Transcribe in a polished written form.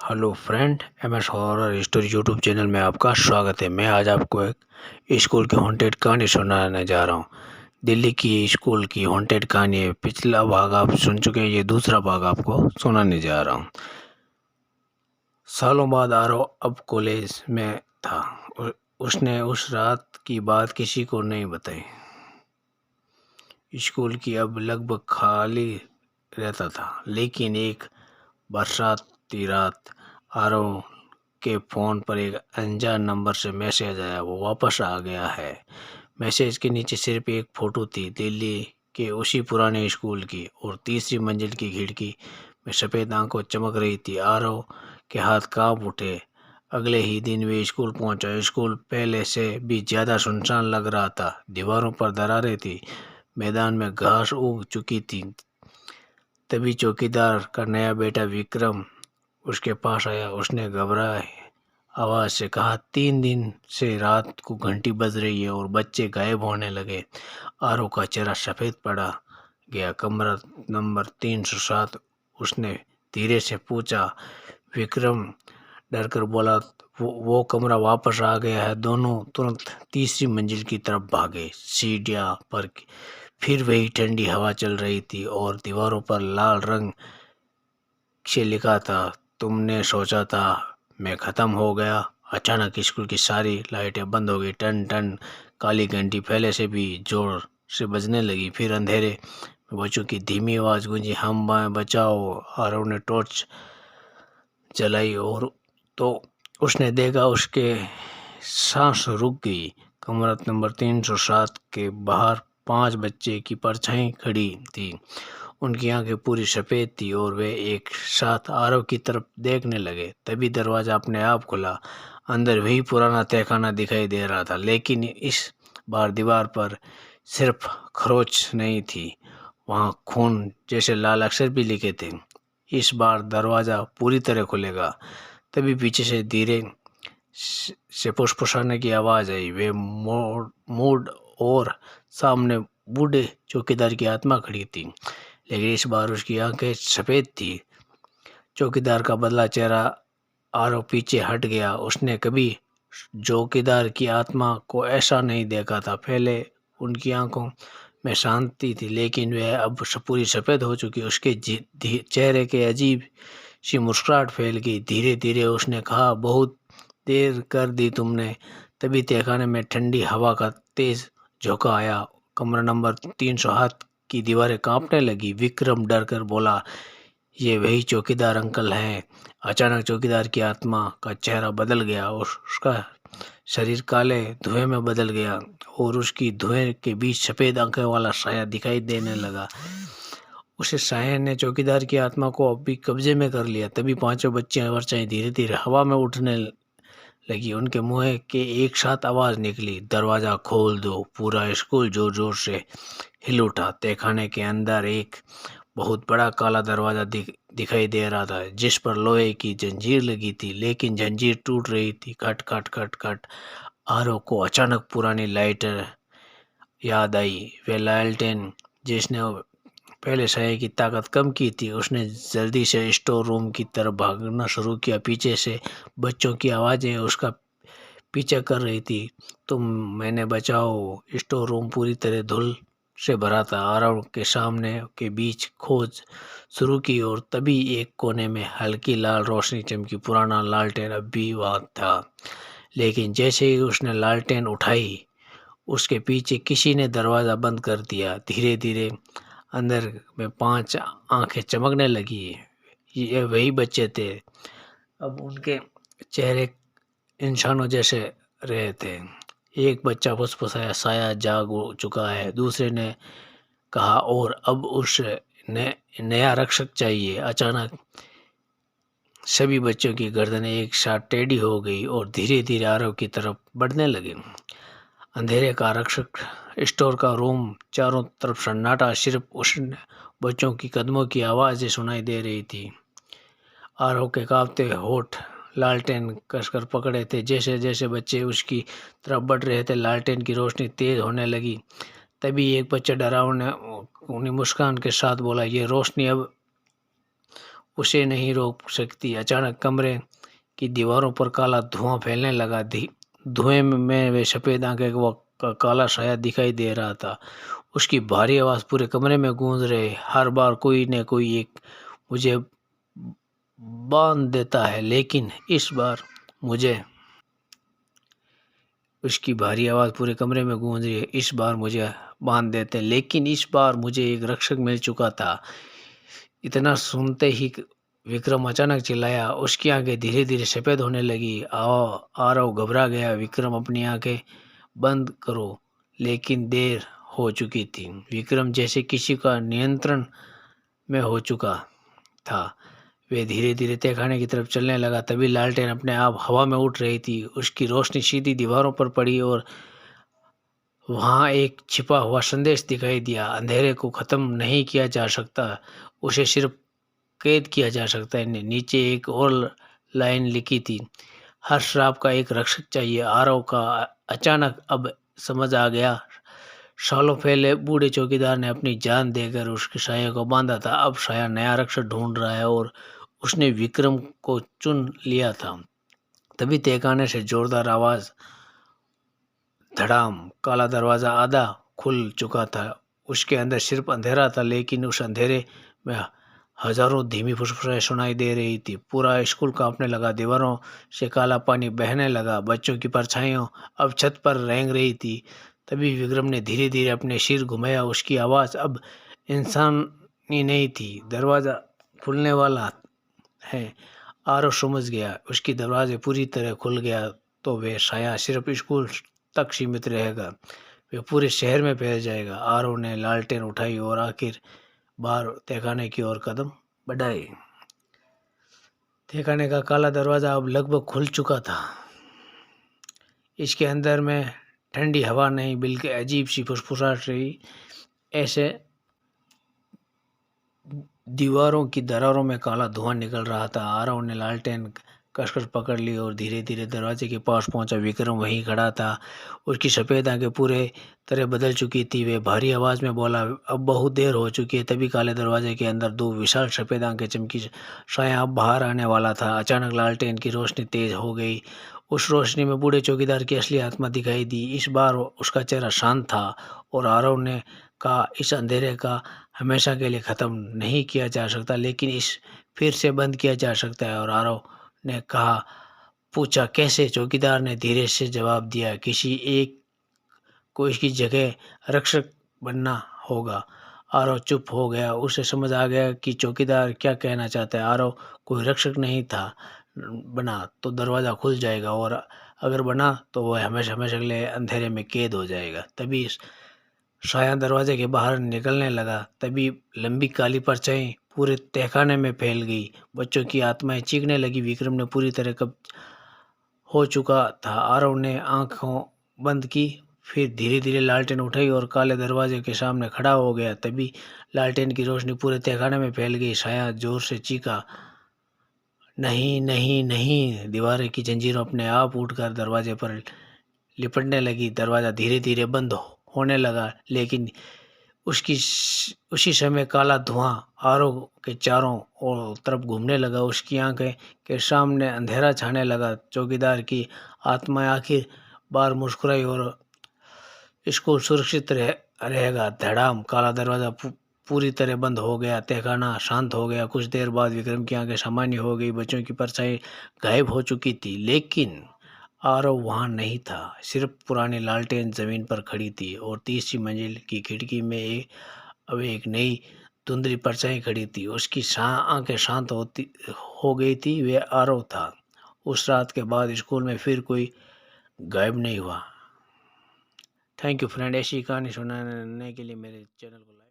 Hello friend, M S horror story YouTube channel में आपका स्वागत है। मैं आज आपको एक स्कूल की हॉन्टेड कहानी सुनाने जा रहा हूँ। दिल्ली की स्कूल की हॉन्टेड कहानी है। पिछला भाग आप सुन चुके हैं, ये दूसरा भाग आपको सुनाने जा रहा हूँ। सालों बाद आरव अब कॉलेज में था। उसने उस रात की बात किसी को नहीं बताई। स्कूल की अब लगभग खाली रहता था, लेकिन एक बरसाती रात आरव के फ़ोन पर एक अनजान नंबर से मैसेज आया। वो वापस आ गया है। मैसेज के नीचे सिर्फ एक फ़ोटो थी, दिल्ली के उसी पुराने स्कूल की, और तीसरी मंजिल की खिड़की में सफ़ेद आंखें चमक रही थी। आरव के हाथ कांप उठे। अगले ही दिन वे स्कूल पहुंचा। स्कूल पहले से भी ज़्यादा सुनसान लग रहा था। दीवारों पर दरारें थी, मैदान में घास उग चुकी थी। तभी चौकीदार का नया बेटा विक्रम उसके पास आया। उसने घबराए आवाज़ से कहा, 3 दिन से रात को घंटी बज रही है और बच्चे गायब होने लगे। आरव का चेहरा सफ़ेद पड़ा गया। कमरा नंबर 307, उसने धीरे से पूछा। विक्रम डरकर बोला, वो कमरा वापस आ गया है। दोनों तुरंत तीसरी मंजिल की तरफ भागे। सीढ़ियाँ पर फिर वही ठंडी हवा चल रही थी और दीवारों पर लाल रंग से लिखा था, तुमने सोचा था मैं ख़त्म हो गया। अचानक स्कूल की सारी लाइटें बंद हो गई। टन टन काली घंटी पहले से भी जोर से बजने लगी। फिर अंधेरे में बच्चों की धीमी आवाज़ गूंजी, हम बचाओ। आरव ने टॉर्च जलाई और तो उसने देखा, उसके सांस रुक गई। कमरा नंबर 307 के बाहर 5 बच्चे की परछाई खड़ी थी। उनकी आंखें पूरी सफ़ेद थी और वे एक साथ आरव की तरफ देखने लगे। तभी दरवाज़ा अपने आप खुला। अंदर वही पुराना तहखाना दिखाई दे रहा था, लेकिन इस बार दीवार पर सिर्फ खरोच नहीं थी, वहाँ खून जैसे लाल अक्षर भी लिखे थे। इस बार दरवाज़ा पूरी तरह खुलेगा। तभी पीछे से धीरे से फुसफुसाने की आवाज़ आई। वे मूड और सामने बूढ़े चौकीदार की आत्मा खड़ी थी, लेकिन इस बार उसकी आंखें सफ़ेद थी। चौकीदार का बदला चेहरा आरव पीछे हट गया। उसने कभी चौकीदार की आत्मा को ऐसा नहीं देखा था। पहले उनकी आंखों में शांति थी, लेकिन वह अब पूरी सफ़ेद हो चुकी। उसके चेहरे के अजीब सी मुस्कुराहट फैल गई। धीरे धीरे उसने कहा, बहुत देर कर दी तुमने। तभी तहखाने में ठंडी हवा का तेज झोंका आया। कमरा नंबर 307 की दीवारें कांपने लगी। विक्रम डर कर बोला, ये वही चौकीदार अंकल हैं। अचानक चौकीदार की आत्मा का चेहरा बदल गया और उसका शरीर काले धुएं में बदल गया और उसकी धुएं के बीच सफ़ेद आंखें वाला साया दिखाई देने लगा। उसे साया ने चौकीदार की आत्मा को अभी कब्जे में कर लिया। तभी पांचों बच्चे परछाई धीरे धीरे हवा में उठने लगी। उनके मुंह के एक साथ आवाज़ निकली, दरवाज़ा खोल दो। पूरा स्कूल जोर जोर से हिल उठा। तहखाने के अंदर एक बहुत बड़ा काला दरवाज़ा दिखाई दे रहा था, जिस पर लोहे की जंजीर लगी थी, लेकिन जंजीर टूट रही थी। खट खट खट खट। आरव को अचानक पुरानी लाइटर याद आई। वे लालटेन जिसने पहले साये की ताकत कम की थी। उसने जल्दी से स्टोर रूम की तरफ भागना शुरू किया। पीछे से बच्चों की आवाज़ें उसका पीछा कर रही थी, तुम मैंने बचाओ। स्टोर रूम पूरी तरह धूल से भरा था। आरव के सामने के बीच खोज शुरू की और तभी एक कोने में हल्की लाल रोशनी चमकी। पुराना लालटेन अब भी वहाँ था, लेकिन जैसे ही उसने लालटेन उठाई, उसके पीछे किसी ने दरवाज़ा बंद कर दिया। धीरे धीरे अंदर में 5 आंखें चमकने लगी। ये वही बच्चे थे। अब उनके चेहरे इंसानों जैसे रहे थे। एक बच्चा फुसफुसाया, साया जाग चुका है। दूसरे ने कहा, और अब उसे नया रक्षक चाहिए। अचानक सभी बच्चों की गर्दनें एक साथ टेढ़ी हो गई और धीरे धीरे आरव की तरफ बढ़ने लगी। अंधेरे का रक्षक स्टोर का रूम, चारों तरफ सन्नाटा, सिर्फ उस बच्चों की कदमों की आवाज़ें सुनाई दे रही थी। आरव के कांपते होठ लालटेन कसकर पकड़े थे। जैसे जैसे बच्चे उसकी तरफ बढ़ रहे थे, लालटेन की रोशनी तेज होने लगी। तभी एक बच्चा डरावने मुस्कान के साथ बोला, ये रोशनी अब उसे नहीं रोक सकती। अचानक कमरे की दीवारों पर काला धुआं फैलने लगा। धुएं में वे सफ़ेद आंखें व काला साया दिखाई दे रहा था। उसकी भारी आवाज़ पूरे कमरे में गूंज रही, हर बार कोई न कोई एक मुझे बांध देता है, लेकिन इस बार मुझे उसकी भारी आवाज़ पूरे कमरे में गूंज रही है। इस बार मुझे बांध देते, लेकिन इस बार मुझे एक रक्षक मिल चुका था। इतना सुनते ही विक्रम अचानक चिल्लाया। उसकी आंखें धीरे धीरे सफ़ेद होने लगी। आरव घबरा गया। विक्रम, अपनी आंखें बंद करो। लेकिन देर हो चुकी थी। विक्रम जैसे किसी का नियंत्रण में हो चुका था। वे धीरे धीरे तहखाने की तरफ चलने लगा। तभी लालटेन अपने आप हवा में उठ रही थी। उसकी रोशनी सीधी दीवारों पर पड़ी और वहाँ एक छिपा हुआ संदेश दिखाई दिया। अंधेरे को ख़त्म नहीं किया जा सकता, उसे सिर्फ कैद किया जा सकता है। नीचे एक और लाइन लिखी थी, हर श्राप का एक रक्षक चाहिए। आरव का अचानक अब समझ आ गया। सालों पहले बूढ़े चौकीदार ने अपनी जान देकर उसके साया को बांधा था। अब साया नया रक्षक ढूंढ रहा है और उसने विक्रम को चुन लिया था। तभी तहखाने से जोरदार आवाज़, धड़ाम। काला दरवाज़ा आधा खुल चुका था। उसके अंदर सिर्फ अंधेरा था, लेकिन उस अंधेरे में हजारों धीमी फुसफुसाहटें सुनाई दे रही थी। पूरा स्कूल कांपने लगा। दीवारों से काला पानी बहने लगा। बच्चों की परछाइयाँ अब छत पर रेंग रही थी। तभी विक्रम ने धीरे धीरे अपने सिर घुमाया। उसकी आवाज़ अब इंसानी नहीं थी। दरवाज़ा खुलने वाला है। आरव समझ गया, उसकी दरवाजे पूरी तरह खुल गया तो वे साया सिर्फ स्कूल तक सीमित रहेगा, वे पूरे शहर में फैल जाएगा। आरव ने लालटेन उठाई और आखिर बार तहखाने की ओर कदम बढ़ाए। तहखाने का काला दरवाज़ा अब लगभग खुल चुका था। इसके अंदर में ठंडी हवा नहीं, बल्कि अजीब सी फुसफुसाहट रही। ऐसे दीवारों की दरारों में काला धुआं निकल रहा था। आरव ने लालटेन कसकर पकड़ ली और धीरे धीरे दरवाजे के पास पहुंचा। विक्रम वहीं खड़ा था। उसकी सफ़ेद आंखें पूरे तरह बदल चुकी थी। वे भारी आवाज़ में बोला, अब बहुत देर हो चुकी है। तभी काले दरवाजे के अंदर दो विशाल सफ़ेद आंखें चमकी। साया अब बाहर आने वाला था। अचानक लालटेन की रोशनी तेज हो गई। उस रोशनी में बूढ़े चौकीदार की असली आत्मा दिखाई दी। इस बार उसका चेहरा शांत था और आरव ने कहा, इस अंधेरे का हमेशा के लिए ख़त्म नहीं किया जा सकता, लेकिन इस फिर से बंद किया जा सकता है। और आरव ने कहा, पूछा कैसे? चौकीदार ने धीरे से जवाब दिया, किसी एक को इसकी जगह रक्षक बनना होगा। आरव चुप हो गया। उसे समझ आ गया कि चौकीदार क्या कहना चाहता है। आरव कोई रक्षक नहीं था। बना तो दरवाज़ा खुल जाएगा, और अगर बना तो वह हमेशा हमेशा के लिए अंधेरे में कैद हो जाएगा। तभी साया दरवाजे के बाहर निकलने लगा। तभी लंबी काली परछाई पूरे तहखाने में फैल गई। बच्चों की आत्माएं चीखने लगी। विक्रम ने पूरी तरह कब्जा हो चुका था। आरव ने आंखों बंद की, फिर धीरे धीरे लालटेन उठाई और काले दरवाजे के सामने खड़ा हो गया। तभी लालटेन की रोशनी पूरे तहखाने में फैल गई। साया जोर से चीखा, नहीं नहीं नहीं। दीवारें की जंजीरों अपने आप उठकर दरवाजे पर लिपटने लगी। दरवाज़ा धीरे धीरे बंद होने लगा, लेकिन उसी समय काला धुआं आरव के चारों ओर तरफ घूमने लगा। उसकी आंखें के सामने अंधेरा छाने लगा। चौकीदार की आत्मा आखिर बार मुस्कुराई और स्कूल सुरक्षित रहेगा। धड़ाम, काला दरवाज़ा पूरी तरह बंद हो गया। तहखाना शांत हो गया। कुछ देर बाद विक्रम की आंखें सामान्य हो गई। बच्चों की परछाई गायब हो चुकी थी, लेकिन आरव वहाँ नहीं था। सिर्फ पुरानी लालटेन ज़मीन पर खड़ी थी और तीसरी मंजिल की खिड़की में अब एक नई धुंधली परछाई खड़ी थी। उसकी आंखें शांत हो गई थी। वे आरव था। उस रात के बाद स्कूल में फिर कोई गायब नहीं हुआ। Thank you friend. ऐसी कहानी सुनाने के लिए मेरे चैनल को लाइक